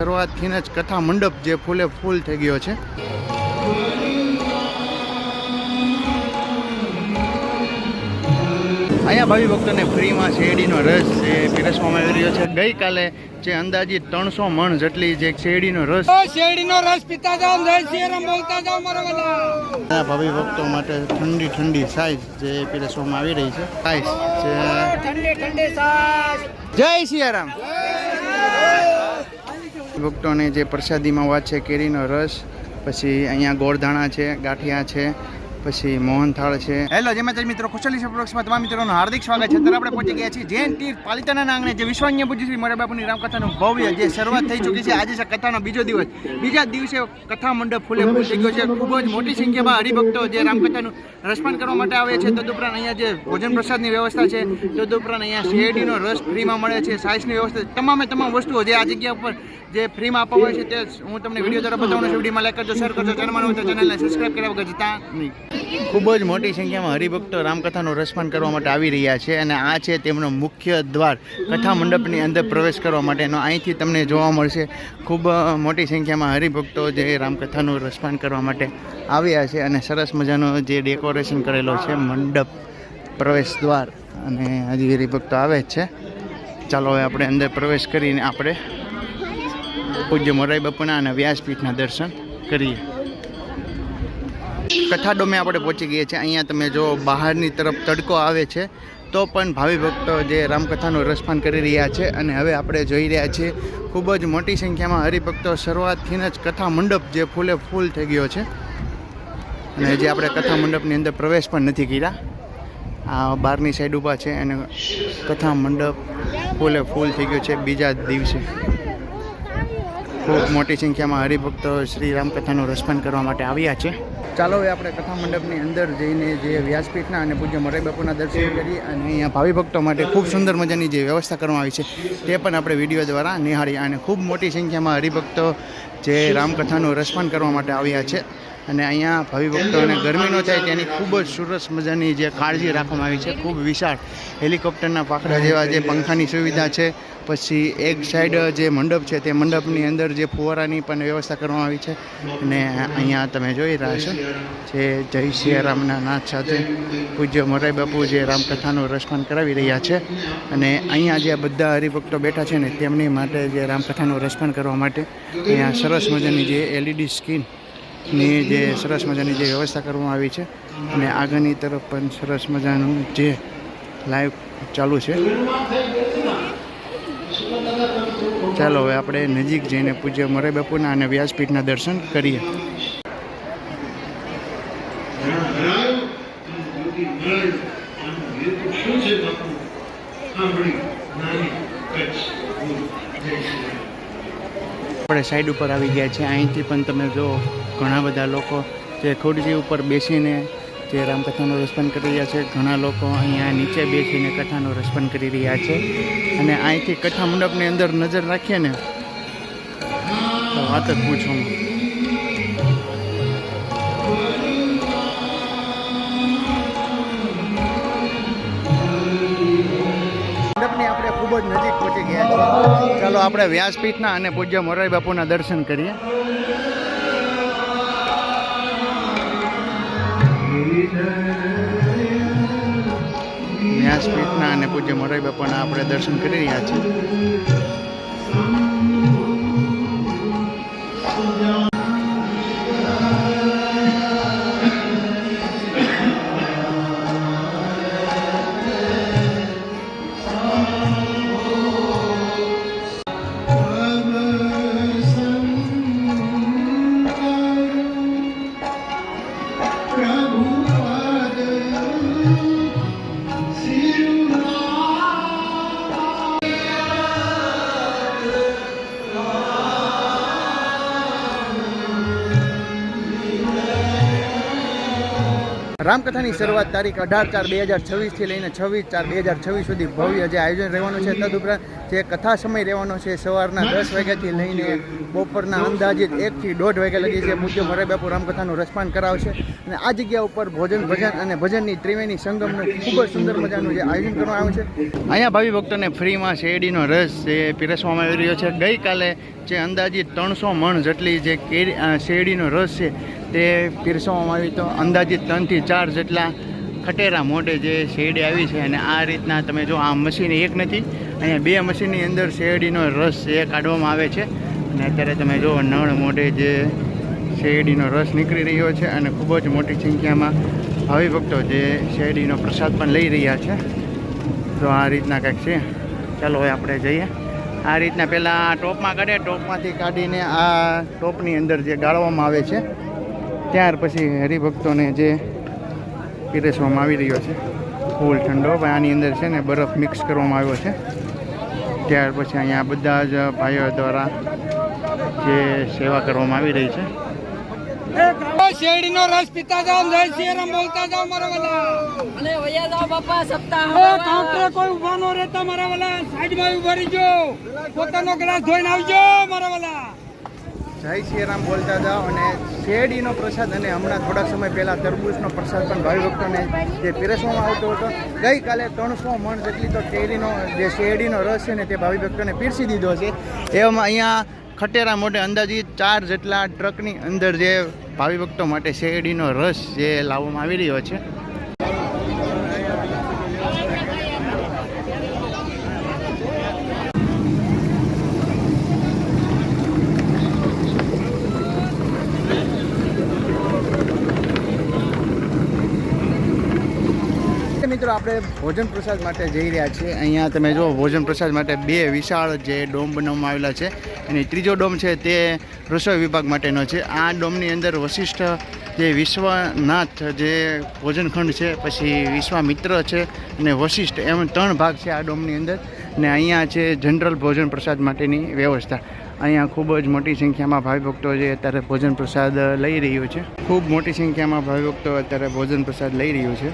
શરૂઆતથી જ કથા મંડપ જે ફૂલે ફૂલ થઈ ગયો છે. અહીંયા ભાવિ ભક્તોને ફ્રીમાં શેરડીનો રસ જે પીરસવામાં આવી રહ્યો છે. ગઈકાલે જે અંદાજિત 300 મણ જેટલી જે શેરડીનો રસ પીતા જાવ, જય શ્રી રામ બોલતા જાવ મારા વાલા. ભાવિ ભક્તો માટે ઠંડી ઠંડી સાઈઝ જે પીરસવામાં આવી રહી છે. સાઈઝ છે ઠંડી સાસ. જય સિયારામ. ભક્તોને જે પ્રસાદીમાં વાત છે કેરીનો રસ, પછી અહીંયા ગોળધાણા છે, ગાંઠિયા છે, પછી મોહનથાળ છે. હેલો જય માતાજી મિત્રો, ખુશાલી સપ્રોક્સમાં તમામ મિત્રોનું હાર્દિક સ્વાગત છે. અત્યારે આપણે પહોંચી ગયા છીએ જૈન તીર્થ પાલિતાના આંગણે જે વિશ્વન્ય પૂજ્ય શ્રી મોરારી બાપુની રામકથાનું ભવ્ય જે શરૂઆત થઈ ચૂકી છે. આજે છે કથાનો બીજો દિવસ. બીજા દિવસે કથા મંડપ ફૂલે ફૂલ થઈ ગયો છે. ખૂબ જ મોટી સંખ્યામાં હરિભક્તો જે રામકથાનું રસપાન કરવા માટે આવે છે. તદુપરાંત અહીંયા જે ભોજન પ્રસાદની વ્યવસ્થા છે, તદુપરાંત અહીંયા શેરડીનો રસ ફ્રીમાં મળે છે, સાઈઝની વ્યવસ્થા, તમામે તમામ વસ્તુઓ જે આ જગ્યા ઉપર જે ફ્રીમાં આપવામાં આવે છે તે હું તમને વિડીયો દ્વારા બતાવવાનો છું. વિડીયોમાં લાઈક કરજો, શેર કરજો, ચેનલમાં હોય તો ચેનલને સબસ્ક્રાઈબ કર્યા વગર જતા નહીં. ખૂબ જ મોટી સંખ્યામાં હરિભક્તો રામકથાનું રસપાન કરવા માટે આવી રહ્યા છે અને આ છે તેમનો મુખ્ય દ્વાર કથા મંડપની અંદર પ્રવેશ કરવા માટેનો. અહીંથી તમને જોવા મળશે ખૂબ મોટી સંખ્યામાં હરિભક્તો જે રામકથાનું રસપાન કરવા માટે આવ્યા છે અને સરસ મજાનો જે ડેકોરેશન કરેલો છે મંડપ પ્રવેશ દ્વાર, અને હજી હરિભક્તો આવે જ છે. ચાલો હવે આપણે અંદર પ્રવેશ કરીને આપણે પૂજ્ય મોરારી બાપુના અને વ્યાસપીઠના દર્શન કરીએ. કથા ડોમે આપણે પહોંચી ગયા છીએ. અહીંયા તમે જો બહારની તરફ તડકો આવે છે તો પણ ભાવિ ભક્તો જે રામકથાનું રસપાન કરી રહ્યા છે. અને હવે આપણે જોઈ રહ્યા છીએ ખૂબ જ મોટી સંખ્યામાં હરિભક્તો શરૂઆતથી જ કથા મંડપ જે ફૂલે ફૂલ થઈ ગયો છે. અને હજી આપણે કથા મંડપની અંદર પ્રવેશ પણ નથી કર્યા. આ બહારની સાઈડ ઊભા છે અને કથા મંડપ ફૂલે ફૂલ થઈ ગયો છે બીજા દિવસે. ખૂબ મોટી સંખ્યામાં હરિભક્તો શ્રી રામકથાનું રસપાન કરવા માટે આવ્યા છે. ચાલો હવે આપણે કથા મંડપની અંદર જઈને જે વ્યાસપીઠના અને પૂજ્ય મોરારી બાપુના દર્શન કરીએ. અને અહીંયા ભાવિ ભક્તો માટે ખૂબ સુંદર મજાની જે વ્યવસ્થા કરવામાં આવી છે તે પણ આપણે વિડીયો દ્વારા નિહાળીએ. અને ખૂબ મોટી સંખ્યામાં હરિભક્તો જે રામકથાનું રસપાન કરવા માટે આવ્યા છે. અને અહીંયા ભાવિ ભક્તોને ગરમી ન થાય તેની ખૂબ જ સરસ મજાની જે કાળજી રાખવામાં આવી છે. ખૂબ વિશાળ હેલિકોપ્ટરના પાખડા જેવા જે પંખાની સુવિધા છે. પછી એક સાઈડ જે મંડપ છે તે મંડપની અંદર જે ફુવારાની પણ વ્યવસ્થા કરવામાં આવી છે. અને અહીંયા તમે જોઈ રહ્યા છો જે જય સિયારામના નાદ સાથે પૂજ્ય મોરારી બાપુ જે રામકથાનું રસપાન કરાવી રહ્યા છે. અને અહીંયા જે બધા હરિભક્તો બેઠા છે ને તેમની માટે જે રામકથાનું રસપાન કરવા માટે અહીંયા સરસ મજાની જે LED સ્ક્રીનની જે સરસ મજાની જે વ્યવસ્થા કરવામાં આવી છે. અને આગળની તરફ પણ સરસ મજાનું જે લાઈવ ચાલુ છે. ચાલો હવે આપણે નજીક જઈને પૂજ્ય મોરારી બાપુના અને વ્યાસપીઠના દર્શન કરીએ. આપણે સાઈડ ઉપર આવી ગયા છે. અહીંથી પણ તમે જો ઘણા બધા લોકો જે ખુરશી ઉપર બેસીને જે રામકથાનું રસપાન કરી રહ્યા છે. ઘણા લોકો અહીંયા નીચે બેસીને કથાનું રસપાન કરી રહ્યા છે. અને અહીંથી કથા મંડપની અંદર નજર રાખીએ ને તો વાત જ પૂછો. મંડપની આપણે ખૂબ જ નજીક પહોંચી ગયા છીએ. ચાલો આપણે વ્યાસપીઠના અને પૂજ્ય મોરારી બાપુના દર્શન કરીએ. વ્યાસપીઠના અને પૂજ્ય મોરારી બાપાના આપણે દર્શન કરી રહ્યા છીએ. રામકથાની શરૂઆત તારીખ 18/4/2026 થી લઈને 26/4/2026 સુધી ભવ્ય જે આયોજન રહેવાનું છે. તદુપરાંત જે કથા સમય રહેવાનો છે સવારના 10 વાગ્યાથી લઈને બપોરના અંદાજિત 1 થી 1.5 વાગ્યા લગી છે પૂજ્ય મોરારી બાપુ રામકથાનું રસપાન કરાવશે અને આ જગ્યા ઉપર ભોજન ભજન અને ભજનની ત્રિવેણી સંગમનું ખૂબ જ સુંદર મજાનું જે આયોજન કરવામાં આવ્યું છે. અહીંયા ભાવિ ભક્તોને ફ્રીમાં શેરડીનો રસ જે પીરસવામાં આવી રહ્યો છે. ગઈકાલે જે અંદાજિત 300 મણ જેટલી જે શેરડીનો રસ છે તે પીરસવામાં આવી તો અંદાજિત 3 થી 4 જેટલા ખટેરા મોઢે જે શેરડી આવી છે અને આ રીતના તમે જો આ મશીન એક નથી, અહીંયા 2 મશીનની અંદર શેરડીનો રસ એ કાઢવામાં આવે છે અને અત્યારે તમે જો નળ મોઢે જે શેરડીનો રસ નીકળી રહ્યો છે અને ખૂબ જ મોટી સંખ્યામાં ભાવિ ભક્તો જે શેરડીનો પ્રસાદ પણ લઈ રહ્યા છે. તો આ રીતના કંઈક છે. ચાલો હવે આપણે જઈએ. આ રીતના પહેલાં ટોપમાં કાઢે, ટોપમાંથી કાઢીને આ ટોપની અંદર જે ગાળવામાં આવે છે ત્યાર પછી હરિભક્તોને જે પીરસવામાં આવી રહ્યો છે ફૂલ ઠંડો. આની અંદર છે ને બરફ મિક્સ કરવામાં આવ્યો છે. ત્યાર પછી અહીંયા બધા જ ભાઈઓ દ્વારા જે સેવા કરવામાં આવી રહી છે. શેરડીનો રસ પીતા જાઓ, જય સિયારામ બોલતા જાઓ મારા વાલા. અને વયા જાઓ બાપા સપ્તાહ. કાઉન્ટરે કોઈ ઊભા ન રહેતા મારા વાલા, સાઈડમાં ઊભા રહીજો, પોતાનો ગ્લાસ ધોઈને આવજો મારા વાલા. જય સિયારામ બોલતા જાઓ. અને શેરડીનો પ્રસાદ અને હમણાં થોડાક સમય પહેલાં તરબૂચનો પ્રસાદ પણ ભાવિ ભક્તોને જે પીરસવામાં આવતો હતો. ગઈકાલે 300 મણ જેટલી તો કેરીનો જે શેરડીનો રસ છે ને તે ભાવિ ભક્તોને પીરસી દીધો છે. એવામાં અહીંયા ખટેરા મોઢે અંદાજિત 4 જેટલા ટ્રકની અંદર જે ભાવિ ભક્તો માટે શેરડીનો રસ જે લાવવામાં આવી રહ્યો છે. મિત્રો આપણે ભોજન પ્રસાદ માટે જઈ રહ્યા છીએ. અહીંયા તમે જો ભોજન પ્રસાદ માટે 2 વિશાળ જે ડોમ બનાવવામાં આવેલા છે અને ત્રીજો ડોમ છે તે રસોઈ વિભાગ માટેનો છે. આ ડોમની અંદર વશિષ્ઠ જે વિશ્વનાથ જે ભોજનખંડ છે, પછી વિશ્વામિત્ર છે અને વશિષ્ઠ એમ 3 ભાગ છે આ ડોમની અંદર. ને અહીંયા છે જનરલ ભોજન પ્રસાદ માટેની વ્યવસ્થા. અહીંયા ખૂબ જ મોટી સંખ્યામાં ભાવિ ભક્તો જે અત્યારે ભોજન પ્રસાદ લઈ રહ્યું છે. ખૂબ મોટી સંખ્યામાં ભાવિ ભક્તો અત્યારે ભોજન પ્રસાદ લઈ રહ્યું છે.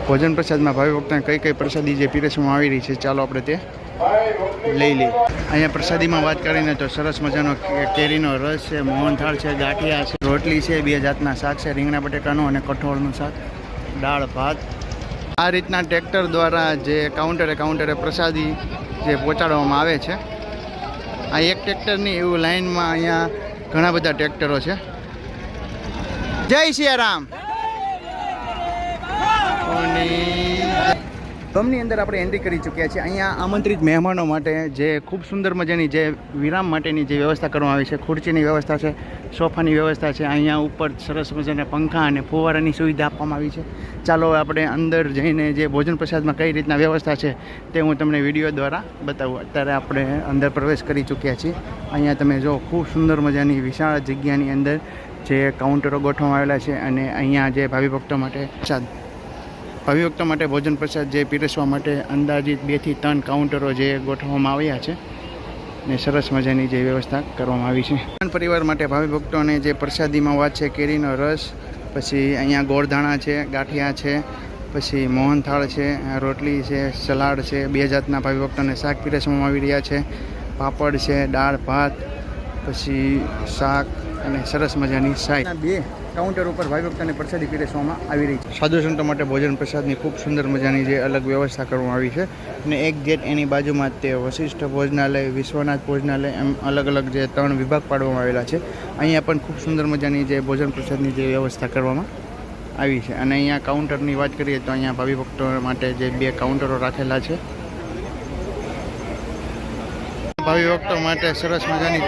ભોજન પ્રસાદમાં ભાવિ ભક્તોને કઈ કઈ પ્રસાદી જે પીરસવામાં આવી રહી છે ચાલો આપણે તે લઈ લઈએ. અહીંયા પ્રસાદીમાં વાત કરીને તો સરસ મજાનો કેરીનો રસ છે, મોહનથાળ છે, ગાંઠિયા છે, રોટલી છે, 2 જાતના શાક છે, રીંગણા બટેકાનું અને કઠોળનું શાક, દાળ ભાત. આ રીતના ટ્રેક્ટર દ્વારા જે કાઉન્ટરે પ્રસાદી જે પહોંચાડવામાં આવે છે. આ એક ટ્રેક્ટરની એવું લાઇનમાં અહીંયા ઘણા બધા ટ્રેક્ટરો છે. જય સિયારામ. ડોમની અંદર આપણે એન્ટ્રી કરી ચૂક્યા છીએ. અહીંયા આમંત્રિત મહેમાનો માટે જે ખૂબ સુંદર મજાની જે વિરામ માટેની જે વ્યવસ્થા કરવામાં આવી છે, ખુરચીની વ્યવસ્થા છે, સોફાની વ્યવસ્થા છે. અહીંયા ઉપર સરસ મજાના પંખા અને ફુવારાની સુવિધા આપવામાં આવી છે. ચાલો આપણે અંદર જઈને જે ભોજન પ્રસાદમાં કઈ રીતના વ્યવસ્થા છે તે હું તમને વિડીયો દ્વારા બતાવું. અત્યારે આપણે અંદર પ્રવેશ કરી ચૂક્યા છીએ. અહીંયા તમે જો ખૂબ સુંદર મજાની વિશાળ જગ્યાની અંદર જે કાઉન્ટરો ગોઠવવામાં આવેલા છે અને અહીંયા જે ભાવિ ભક્તો માટે ભાવિ ભક્તો માટે ભોજન પ્રસાદ જે પીરસવા માટે અંદાજિત 2 થી 3 કાઉન્ટરો જે ગોઠવવામાં આવ્યા છે ને સરસ મજાની જે વ્યવસ્થા કરવામાં આવી છે. પરિવાર માટે ભાવિ ભક્તોને જે પ્રસાદીમાં વાત છે કેરીનો રસ, પછી અહીંયા ગોળધાણા છે, ગાંઠિયા છે, પછી મોહનથાળ છે, રોટલી છે, સલાડ છે, 2 જાતના ભાવિ ભક્તોને શાક પીરસવામાં આવી રહ્યા છે, પાપડ છે, દાળ ભાત, પછી શાક અને સરસ મજાની સાઈ. 2 કાઉન્ટર ઉપર ભાવિ ભક્તોને પ્રસાદી પીરસવામાં આવી રહી છે. સાધુ સંતો માટે ભોજન પ્રસાદની ખૂબ સુંદર મજાની જે અલગ વ્યવસ્થા કરવામાં આવી છે અને એક ગેટ એની બાજુમાં તે વશિષ્ઠ ભોજનાલય, વિશ્વનાથ ભોજનાલય એમ અલગ અલગ જે 3 વિભાગ પાડવામાં આવેલા છે. અહીંયા પણ ખૂબ સુંદર મજાની જે ભોજન પ્રસાદની જે વ્યવસ્થા કરવામાં આવી છે. અને અહીંયા કાઉન્ટરની વાત કરીએ તો અહીંયા ભાવિ ભક્તો માટે જે 2 કાઉન્ટરો રાખેલા છે. ભાવિ ભક્તો માટે સરસ મજાની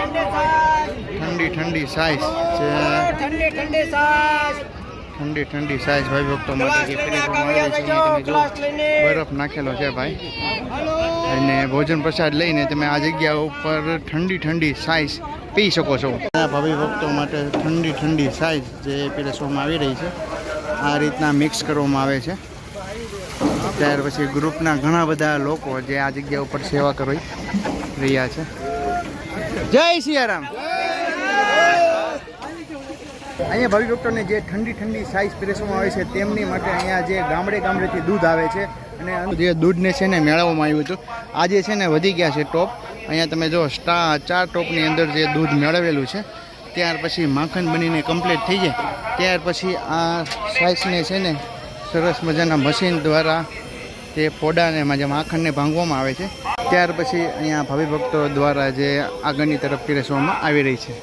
ઠંડી સાઈઝ છે. ઠંડી સાઈઝ ભાઈ ભક્તો માટે જે પીરસવામાં આવેલી છે. તમે જો બરફ નાખેલો છે ભાઈ, અને ભોજન પ્રસાદ લઈને તમે આ જગ્યા ઉપર ઠંડી સાઈઝ પી શકો છો. ભાવિ ભક્તો માટે ઠંડી સાઈઝ જે પીરસવામાં આવી રહી છે આ રીતના મિક્સ કરવામાં આવે છે. ત્યાર પછી ગ્રુપના ઘણા બધા લોકો જે આ જગ્યા ઉપર સેવા કરી રહ્યા છે. જય સિયારામ. અહીંયા ભાવિ ભક્તોને જે ઠંડી સાઈઝ પીરસવામાં આવે છે તેમની માટે અહીંયા જે ગામડેથી દૂધ આવે છે અને આનું જે દૂધને છે ને મેળવવામાં આવ્યું હતું આજે છે ને વધી ગયા છે ટોપ. અહીંયા તમે જો 4 ટોપની અંદર જે દૂધ મેળવેલું છે ત્યાર પછી માખણ બનીને કમ્પ્લીટ થઈ જાય ત્યાર પછી આ સ્લાઇસને છે ને સરસ મજાના મશીન દ્વારા તે ફોડાને જે માખણને ભાંગવામાં આવે છે ત્યાર પછી અહીંયા ભાવિ ભક્તો દ્વારા જે આગળની તરફ પીરસવામાં આવી રહી છે.